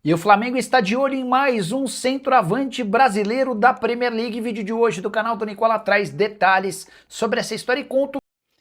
E o Flamengo está de olho em mais um centroavante brasileiro da Premier League. Vídeo de hoje do canal do Nicola traz detalhes sobre essa história e conto.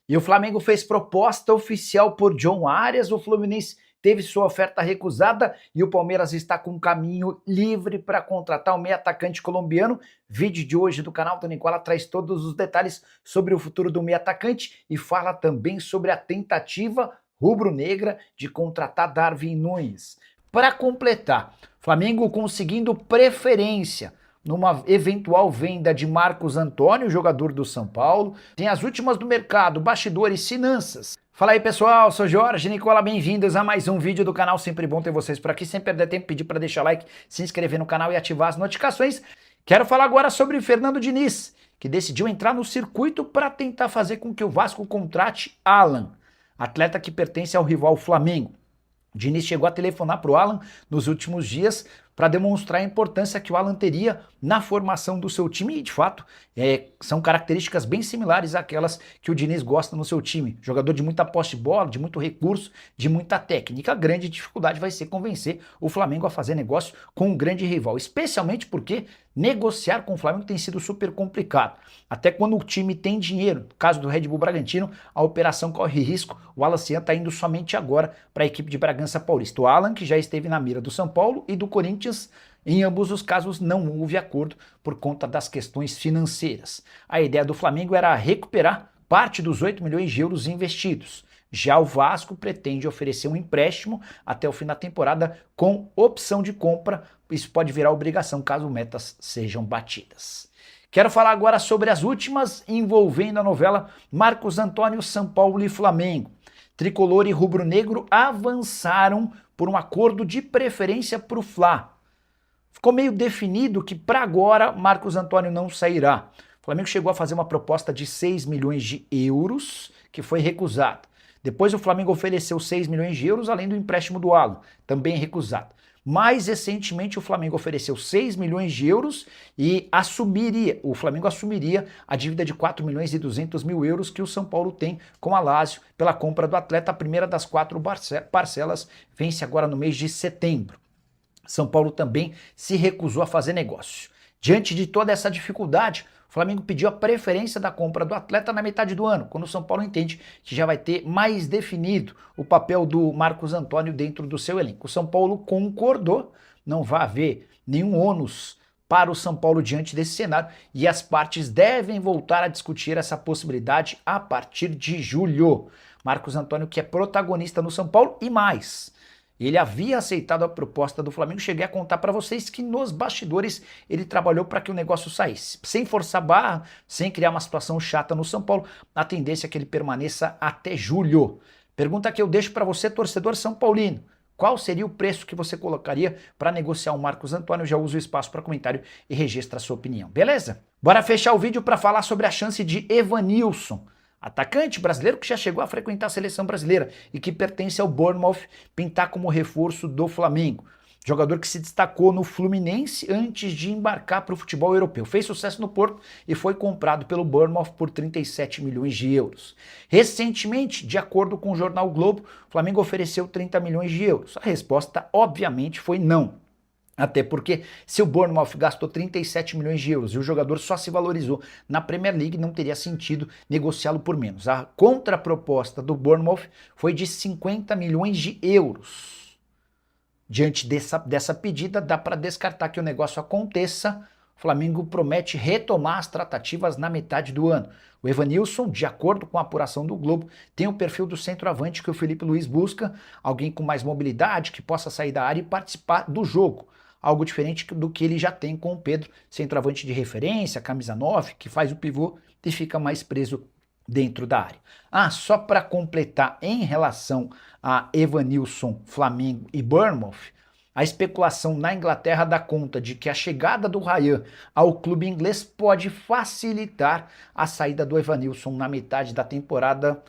E o Flamengo fez proposta oficial por John Arias, o Fluminense teve sua oferta recusada e o Palmeiras está com um caminho livre para contratar o meio atacante colombiano. Vídeo de hoje do canal do Nicola traz todos os detalhes sobre o futuro do meio atacante e fala também sobre a tentativa rubro-negra de contratar Darwin Núñez. Para completar, Flamengo conseguindo preferência numa eventual venda de Marcos Antônio, jogador do São Paulo. Tem as últimas do mercado, bastidores, finanças. Fala aí pessoal, sou Jorge Nicola, bem-vindos a mais um vídeo do canal, sempre bom ter vocês por aqui, sem perder tempo, pedir para deixar like, se inscrever no canal e ativar as notificações. Quero falar agora sobre Fernando Diniz, que decidiu entrar no circuito para tentar fazer com que o Vasco contrate Alan, atleta que pertence ao rival Flamengo. Diniz chegou a telefonar para o Alan nos últimos dias para demonstrar a importância que o Alan teria na formação do seu time e, de fato, são características bem similares àquelas que o Diniz gosta no seu time. Jogador de muita posse de bola, de muito recurso, de muita técnica. A grande dificuldade vai ser convencer o Flamengo a fazer negócio com um grande rival, especialmente porque negociar com o Flamengo tem sido super complicado. Até quando o time tem dinheiro, no caso do Red Bull Bragantino, a operação corre risco. O Alan Cian está indo somente agora para a equipe de Bragança Paulista. O Alan, que já esteve na mira do São Paulo e do Corinthians, em ambos os casos não houve acordo por conta das questões financeiras. A ideia do Flamengo era recuperar parte dos 8 milhões de euros investidos. Já o Vasco pretende oferecer um empréstimo até o fim da temporada com opção de compra. Isso pode virar obrigação caso metas sejam batidas. Quero falar agora sobre as últimas envolvendo a novela Marcos Antônio, São Paulo e Flamengo. Tricolor e rubro-negro avançaram por um acordo de preferência para o Fla. Ficou meio definido que para agora Marcos Antônio não sairá. O Flamengo chegou a fazer uma proposta de 6 milhões de euros, que foi recusada. Depois o Flamengo ofereceu 6 milhões de euros, além do empréstimo do Alan, também recusado. Mais recentemente o Flamengo ofereceu 6 milhões de euros e o Flamengo assumiria a dívida de 4 milhões e 200 mil euros que o São Paulo tem com a Lazio pela compra do atleta. A primeira das 4 parcelas vence agora no mês de setembro. São Paulo também se recusou a fazer negócio. Diante de toda essa dificuldade, o Flamengo pediu a preferência da compra do atleta na metade do ano, quando o São Paulo entende que já vai ter mais definido o papel do Marcos Antônio dentro do seu elenco. O São Paulo concordou, não vai haver nenhum ônus para o São Paulo diante desse cenário e as partes devem voltar a discutir essa possibilidade a partir de julho. Marcos Antônio, que é protagonista no São Paulo e mais. Ele havia aceitado a proposta do Flamengo, cheguei a contar para vocês que nos bastidores ele trabalhou para que o negócio saísse. Sem forçar barra, sem criar uma situação chata no São Paulo, a tendência é que ele permaneça até julho. Pergunta que eu deixo para você, torcedor são paulino. Qual seria o preço que você colocaria para negociar o Marcos Antônio? Já usa o espaço para comentário e registra a sua opinião, beleza? Bora fechar o vídeo para falar sobre a chance de Evanilson, atacante brasileiro que já chegou a frequentar a seleção brasileira e que pertence ao Bournemouth, pintar como reforço do Flamengo. Jogador que se destacou no Fluminense antes de embarcar para o futebol europeu. Fez sucesso no Porto e foi comprado pelo Bournemouth por 37 milhões de euros. Recentemente, de acordo com o jornal Globo, o Flamengo ofereceu 30 milhões de euros. A resposta, obviamente, foi não. Até porque se o Bournemouth gastou 37 milhões de euros e o jogador só se valorizou na Premier League, não teria sentido negociá-lo por menos. A contraproposta do Bournemouth foi de 50 milhões de euros. Diante dessa pedida, dá para descartar que o negócio aconteça. O Flamengo promete retomar as tratativas na metade do ano. O Evanilson, de acordo com a apuração do Globo, tem o perfil do centroavante que o Felipe Luiz busca, alguém com mais mobilidade, que possa sair da área e participar do jogo. Algo diferente do que ele já tem com o Pedro, centroavante de referência, camisa 9, que faz o pivô e fica mais preso dentro da área. Só para completar, em relação a Evanilson, Flamengo e Bournemouth, a especulação na Inglaterra dá conta de que a chegada do Ryan ao clube inglês pode facilitar a saída do Evanilson na metade da temporada.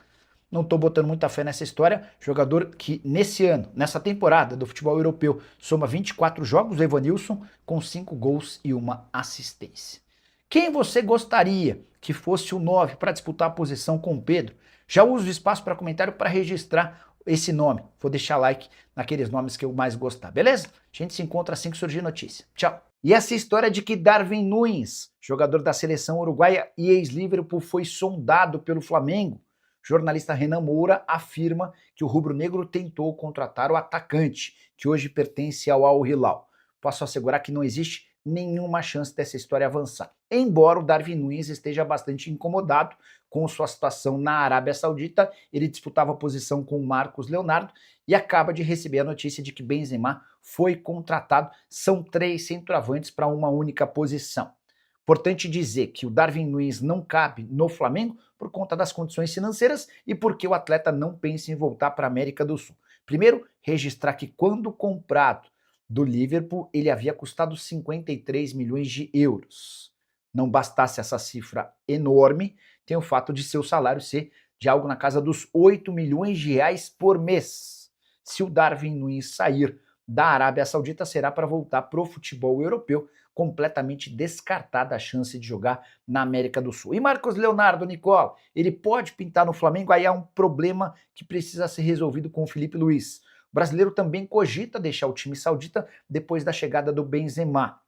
Não estou botando muita fé nessa história. Jogador que nesse ano, nessa temporada do futebol europeu, soma 24 jogos, o Evanilson, com 5 gols e 1 assistência. Quem você gostaria que fosse o 9 para disputar a posição com o Pedro? Já uso o espaço para comentário para registrar esse nome. Vou deixar like naqueles nomes que eu mais gostar, beleza? A gente se encontra assim que surgir notícia. Tchau. E essa história de que Darwin Núñez, jogador da seleção uruguaia e ex-Liverpool, foi sondado pelo Flamengo. O jornalista Renan Moura afirma que o rubro-negro tentou contratar o atacante, que hoje pertence ao Al Hilal. Posso assegurar que não existe nenhuma chance dessa história avançar. Embora o Darwin Núñez esteja bastante incomodado com sua situação na Arábia Saudita, ele disputava a posição com o Marcos Leonardo e acaba de receber a notícia de que Benzema foi contratado. São 3 centroavantes para uma única posição. Importante dizer que o Darwin Núñez não cabe no Flamengo por conta das condições financeiras e porque o atleta não pensa em voltar para a América do Sul. Primeiro, registrar que quando comprado do Liverpool, ele havia custado 53 milhões de euros. Não bastasse essa cifra enorme, tem o fato de seu salário ser de algo na casa dos 8 milhões de reais por mês. Se o Darwin Núñez sair da Arábia Saudita, será para voltar para o futebol europeu, completamente descartada a chance de jogar na América do Sul. E Marcos Leonardo, Nicola, ele pode pintar no Flamengo? Aí há um problema que precisa ser resolvido com o Filipe Luís. O brasileiro também cogita deixar o time saudita depois da chegada do Benzema.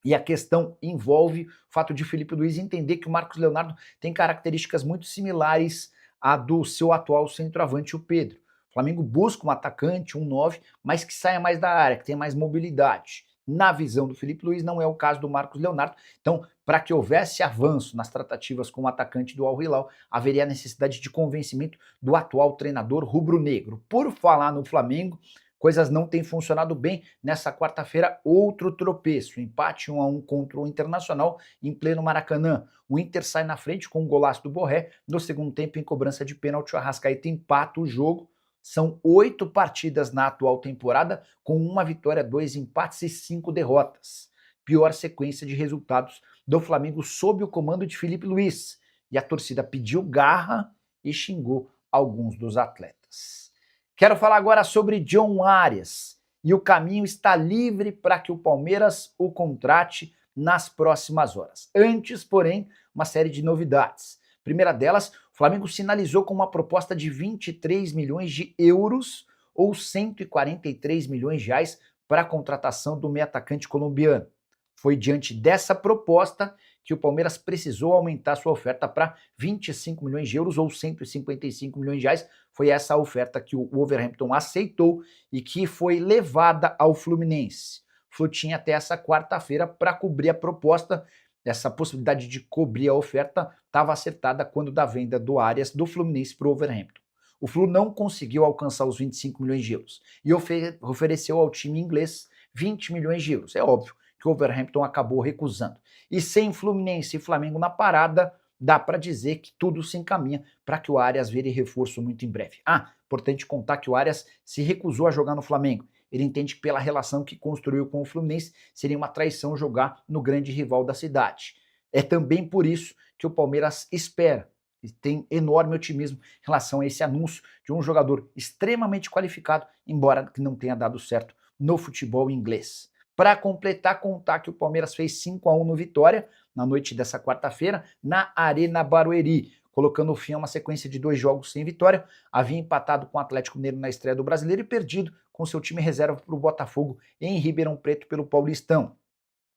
E a questão envolve o fato de Filipe Luís entender que o Marcos Leonardo tem características muito similares à do seu atual centroavante, o Pedro. O Flamengo busca um atacante, um 9, mas que saia mais da área, que tenha mais mobilidade. Na visão do Filipe Luís, não é o caso do Marcos Leonardo. Então, para que houvesse avanço nas tratativas com o atacante do Al Hilal, haveria a necessidade de convencimento do atual treinador rubro-negro. Por falar no Flamengo, coisas não têm funcionado bem. Nessa quarta-feira, outro tropeço. Empate 1-1 contra o Internacional em pleno Maracanã. O Inter sai na frente com um golaço do Borré. No segundo tempo, em cobrança de pênalti, o Arrascaeta empata o jogo. São 8 partidas na atual temporada, com 1 vitória, 2 empates e 5 derrotas. Pior sequência de resultados do Flamengo sob o comando de Filipe Luís. E a torcida pediu garra e xingou alguns dos atletas. Quero falar agora sobre John Arias. E o caminho está livre para que o Palmeiras o contrate nas próximas horas. Antes, porém, uma série de novidades. Primeira delas, o Flamengo sinalizou com uma proposta de 23 milhões de euros ou 143 milhões de reais para a contratação do meio atacante colombiano. Foi diante dessa proposta que o Palmeiras precisou aumentar sua oferta para 25 milhões de euros ou 155 milhões de reais. Foi essa a oferta que o Wolverhampton aceitou e que foi levada ao Fluminense. O Flu tinha até essa quarta-feira para cobrir a proposta. Essa possibilidade de cobrir a oferta estava acertada quando da venda do Arias do Fluminense para o Wolverhampton. O Flu não conseguiu alcançar os 25 milhões de euros e ofereceu ao time inglês 20 milhões de euros. É óbvio que o Wolverhampton acabou recusando. E sem Fluminense e Flamengo na parada, dá para dizer que tudo se encaminha para que o Arias vire reforço muito em breve. Importante contar que o Arias se recusou a jogar no Flamengo. Ele entende que pela relação que construiu com o Fluminense, seria uma traição jogar no grande rival da cidade. É também por isso que o Palmeiras espera e tem enorme otimismo em relação a esse anúncio de um jogador extremamente qualificado, embora que não tenha dado certo no futebol inglês. Para completar, contar que o Palmeiras fez 5-1 no Vitória, na noite dessa quarta-feira, na Arena Barueri, colocando fim a uma sequência de 2 jogos sem vitória. Havia empatado com o Atlético Mineiro na estreia do Brasileiro e perdido com seu time reserva para o Botafogo em Ribeirão Preto pelo Paulistão.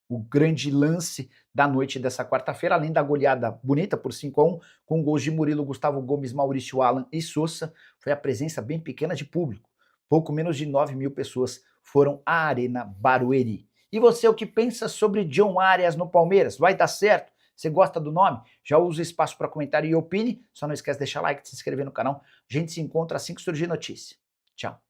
O grande lance da noite dessa quarta-feira, além da goleada bonita por 5-1, com gols de Murilo, Gustavo Gomes, Maurício Alan e Sousa, foi a presença bem pequena de público. Pouco menos de 9 mil pessoas foram à Arena Barueri. E você, o que pensa sobre John Arias no Palmeiras? Vai dar certo? Você gosta do nome? Já usa o espaço para comentário e opine. Só não esquece de deixar like e se inscrever no canal. A gente se encontra assim que surgir notícia. Tchau.